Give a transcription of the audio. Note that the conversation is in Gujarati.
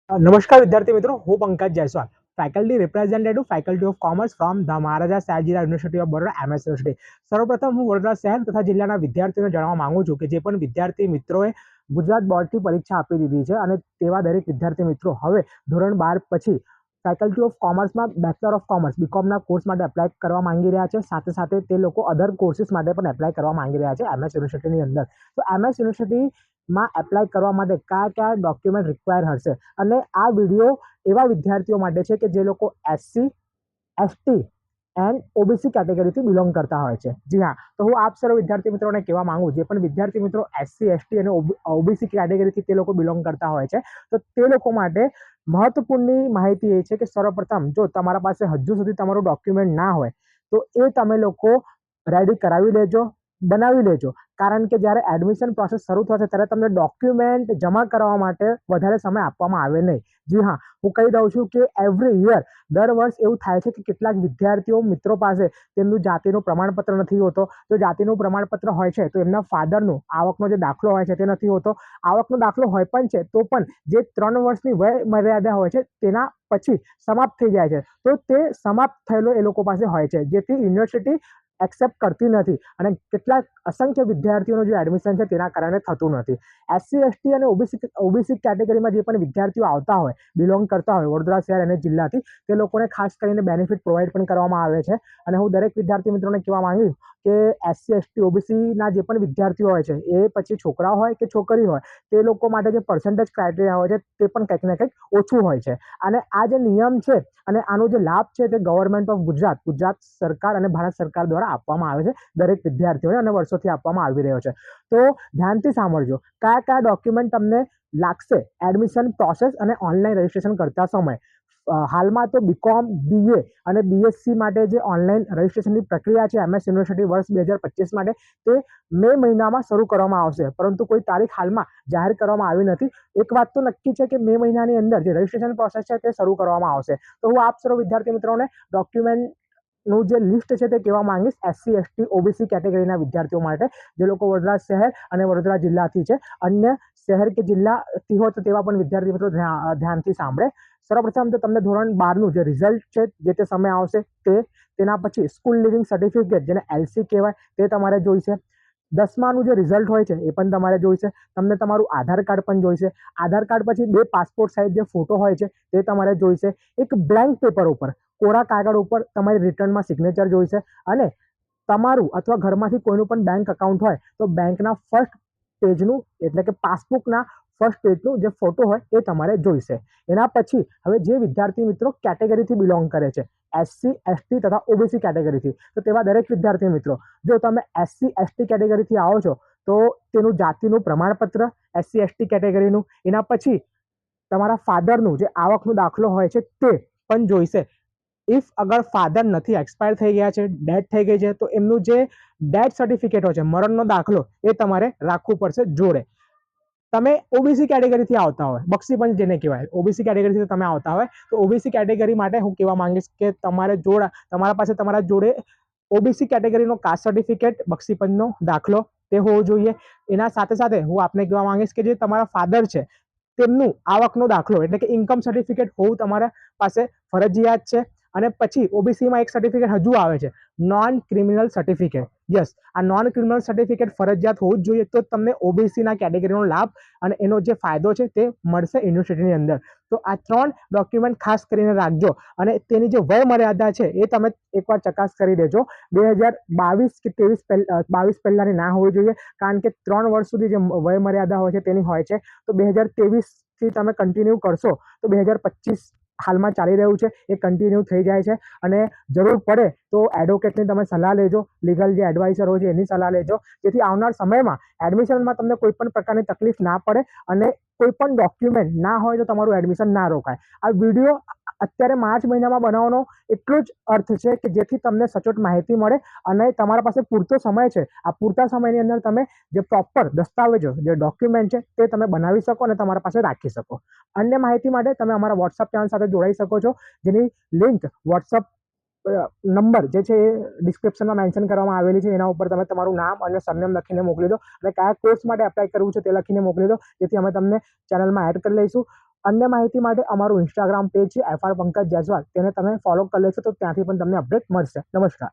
નમસ્કાર વિદ્યાર્થી મિત્રો, હું Pankaj Jaiswal, faculty representative faculty of commerce from the Maharaja Sayajirao university of Baroda MS university. સર્વપ્રથમ હું વડોદરા શહેર તથા જિલ્લાના વિદ્યાર્થીઓને જણાવવા માંગુ છું કે જે પણ વિદ્યાર્થી મિત્રોએ ગુજરાત બોર્ડથી પરીક્ષા આપી દીધી છે અને તેવા દરેક વિદ્યાર્થી મિત્રો હવે ધોરણ 12 પછી ફેકલ્ટી ઓફ કોમર્સમાં બેચલર ઓફ કોમર્સ બીકોમના કોર્સ માટે એપ્લાય કરવા માંગી રહ્યા છે. સાથે સાથે તે લોકો અધર કોર્સીસ માટે પણ એપ્લાય કરવા માંગી રહ્યા છે MS યુનિવર્સિટીની અંદર. તો MS યુનિવર્સિટીમાં એપ્લાય કરવા માટે કયા કયા ડોક્યુમેન્ટ રિક્વાયર હશે, અને આ વિડીયો એવા વિદ્યાર્થીઓ માટે છે કે જે લોકો SC, ST એન્ડ OBC કેટેગરીથી બિલોંગ કરતા હોય છે. જી હા, તો હું આપ સર્વ વિદ્યાર્થી મિત્રોને કહેવા માંગુ, જે પણ વિદ્યાર્થી મિત્રો SC, ST અને OBC કેટેગરીથી તે લોકો બિલોંગ કરતા હોય છે, તો તે લોકો માટે મહત્વપૂર્ણની માહિતી એ છે કે સર્વપ્રથમ જો તમારા પાસે હજુ સુધી તમારું ડોક્યુમેન્ટ ના હોય તો એ તમે લોકો રેડી કરાવી લેજો, બનાવી લેજો. કારણ કે જ્યારે એડમિશન પ્રોસેસ શરૂ થશે ત્યારે તમને ડોક્યુમેન્ટ જમા કરવા માટે વધારે સમય આપવામાં આવે નહીં. જી હા, હું કહી દઉં છું કે એવરી યર દર વર્ષ એવું થાય છે કે કેટલાક વિદ્યાર્થીઓ મિત્રો પાસે તેમનું જાતિનું પ્રમાણપત્ર નથી હોતો. જો જાતિનું પ્રમાણપત્ર હોય છે તો એમના ફાધરનું આવકનો જે દાખલો હોય છે તે નથી હોતો. આવકનો દાખલો હોય પણ છે તો પણ જે 3 વર્ષની વય મર્યાદા હોય છે તેના પછી સમાપ્ત થઈ જાય છે, તો તે સમાપ્ત થયેલો એ લોકો પાસે હોય છે, જેથી યુનિવર્સિટી એક્સેપ્ટ કરતી નથી અને કેટલાક અસંખ્ય વિદ્યાર્થીઓનું જે એડમિશન છે તેના કારણે થતું નથી. SC, ST અને OBC કેટેગરીમાં જે પણ વિદ્યાર્થીઓ આવતા હોય, બિલોંગ કરતા હોય વડોદરા શહેર અને જિલ્લાથી, તે લોકોને ખાસ કરીને બેનિફિટ પ્રોવાઈડ પણ કરવામાં આવે છે. અને હું દરેક વિદ્યાર્થી મિત્રોને કહેવા માંગીશ કે SC, ST, OBCના જે પણ વિદ્યાર્થીઓ હોય છે, એ પછી છોકરા હોય કે છોકરી હોય, તે લોકો માટે જે પર્સન્ટેજ ક્રાઇટેરિયા હોય છે તે પણ કંઈક ને કંઈક ઓછું હોય છે. અને આ જે નિયમ છે અને આનો જે લાભ છે તે ગવર્મેન્ટ ઓફ ગુજરાત સરકાર અને ભારત સરકાર દ્વારા આપવામાં આવે છે દરેક વિદ્યાર્થીઓને, અને વર્ષોથી આપવામાં આવી રહ્યો છે. તો ધ્યાનથી સાંભળજો, કયા કયા ડોક્યુમેન્ટ તમને લાગશે એડમિશન પ્રોસેસ અને ઓનલાઈન રજિસ્ટ્રેશન કરતા સમય. હાલમાં તો BCom, BA અને BSc માટે જે ઓનલાઈન રજિસ્ટ્રેશનની પ્રક્રિયા છે MS યુનિવર્સિટી વર્ષ 2025 માટે, તે મે મહિનામાં શરૂ કરવામાં આવશે, પરંતુ કોઈ તારીખ હાલમાં જાહેર કરવામાં આવી નથી. એક વાત તો નક્કી છે કે મે મહિનાની અંદર જે રજિસ્ટ્રેશન પ્રોસેસ છે તે શરૂ કરવામાં આવશે. તો હું આપ સર્વ વિદ્યાર્થી મિત્રોને ડોક્યુમેન્ટ નું જે લિસ્ટ છે તે કહેવા માંગીશ SC, ST, OBC કેટેગરીના વિદ્યાર્થીઓ માટે, જે લોકો વડોદરા શહેર અને વડોદરા જિલ્લાથી છે. અન્ય શહેર કે જિલ્લાથી હોય તો તેવા પણ વિદ્યાર્થી મિત્રો ધ્યાનથી સાંભળે. સર્વપ્રથમ તો તમને ધોરણ 12નું જે રિઝલ્ટ છે જે તે સમય આવશે તેના પછી સ્કૂલ લિવિંગ સર્ટિફિકેટ, જેને LC કહેવાય, તે તમારે જોઈશે. 10માનું જે રિઝલ્ટ હોય છે એ પણ તમારે જોઈશે. તમને તમારું આધાર કાર્ડ પણ જોઈશે. આધાર કાર્ડ પછી 2 પાસપોર્ટ સાઇઝ જે ફોટો હોય છે તે તમારે જોઈશે. એક બ્લેન્ક પેપર ઉપર, કોરા કાગળ ઉપર તમારી રિટર્નમાં સિગ્નેચર જોઈશે. અને તમારું અથવા ઘરમાંથી કોઈનું પણ બેંક એકાઉન્ટ હોય તો બેંકના ફર્સ્ટ પેજનું, એટલે કે પાસબુકના ફર્સ્ટ પેજનું જે ફોટો હોય એ તમારે જોઈશે. એના પછી હવે જે વિદ્યાર્થી મિત્રો કેટેગરીથી બિલોંગ કરે છે, SC, ST તથા OBC કેટેગરીથી, તો તેવા દરેક વિદ્યાર્થી મિત્રો, જો તમે SC, ST કેટેગરીથી આવો છો તો તેનું જાતિનું પ્રમાણપત્ર SC, ST કેટેગરીનું, એના પછી તમારા ફાધરનું જે આવકનો દાખલો હોય છે તે પણ જોઈશે. ઇફ અગર ફાધર નથી, એક્સપાયર થઈ ગયા છે, ડેથ થઈ ગઈ છે, તો એમનું જે ડેથ સર્ટિફિકેટ હોય છે, મરણનો દાખલો, એ તમારે રાખવું પડશે જોડે. તમે OBC કેટેગરીથી આવતા હોય, બક્ષીપંચ જેને કહેવાય, OBC કેટેગરીથી તમે આવતા હોય તો OBC કેટેગરી માટે હું કહેવા માંગીશ કે તમારા પાસે તમારા જોડે OBC કેટેગરીનો કાસ્ટ સર્ટિફિકેટ, બક્ષીપંચનો દાખલો, તે હોવો જોઈએ. એના સાથે સાથે હું આપને કહેવા માંગીશ કે જે તમારા ફાધર છે તેમનું આવકનો દાખલો, એટલે કે ઇન્કમ સર્ટિફિકેટ હોવું તમારા પાસે ફરજિયાત છે. અને પછી OBCમાં એક સર્ટિફિકેટ હજુ આવે છે, નોન ક્રિમિનલ સર્ટિફિકેટ. યસ, આ નોન ક્રિમિનલ સર્ટિફિકેટ ફરજિયાત હોવું જ જોઈએ, તો તમને OBCના કેટેગરીનો લાભ અને એનો જે ફાયદો છે તે મળશે યુનિવર્સિટીની અંદર. તો આ 3 ડોક્યુમેન્ટ ખાસ કરીને રાખજો. અને તેની જે વય મર્યાદા છે એ તમે એકવાર ચકાસ કરી દેજો. 2022 કે 22 પહેલાની ના હોવી જોઈએ, કારણ કે 3 વર્ષ સુધી જે વય મર્યાદા હોય છે તેની હોય છે. તો 2023થી તમે કન્ટિન્યુ કરશો તો 2025 હાલમાં ચાલી રહ્યું છે એ કન્ટિન્યુ થઈ જાય છે. અને જરૂર પડે તો એડવોકેટની તમે સલાહ લેજો, લીગલ જે એડવાઇઝર હોય છે એની સલાહ લેજો, જેથી આવનાર સમયમાં એડમિશનમાં તમને કોઈ પણ પ્રકારની તકલીફ ના પડે અને કોઈ પણ ડોક્યુમેન્ટ ના હોય તો તમારું એડમિશન ના રોકાય. આ વિડીયો અત્યારે માર્ચ મહિનામાં બનાવવાનો એટલો જ અર્થ છે કે જેથી તમને સચોટ માહિતી મળે અને તમારા પાસે પૂરતો સમય છે. આ પૂરતા સમયની અંદર તમે જે પ્રોપર દસ્તાવેજો, જે ડોક્યુમેન્ટ છે તે તમે બનાવી શકો અને તમારા પાસે રાખી શકો. અન્ય માહિતી માટે તમે અમારા વોટ્સઅપ ચેનલ સાથે જોડાઈ શકો છો, જેની લિંક વોટ્સઅપ નંબર જે છે એ ડિસ્ક્રિપ્શનમાં મેન્શન કરવામાં આવેલી છે. એના ઉપર તમે તમારું નામ અને સરનેમ લખીને મોકલી દો અને કયા કોર્સ માટે એપ્લાય કરવું છે તે લખીને મોકલી દો, જેથી અમે તમને ચેનલમાં એડ કરી લઈશું. અન્ય માહિતી માટે અમારું ઇન્સ્ટાગ્રામ પેજ છે FR પંકજ જયસ્વાલ, તેને તમે ફોલો કરી લેશો તો ત્યાંથી પણ તમને અપડેટ મળશે. નમસ્કાર.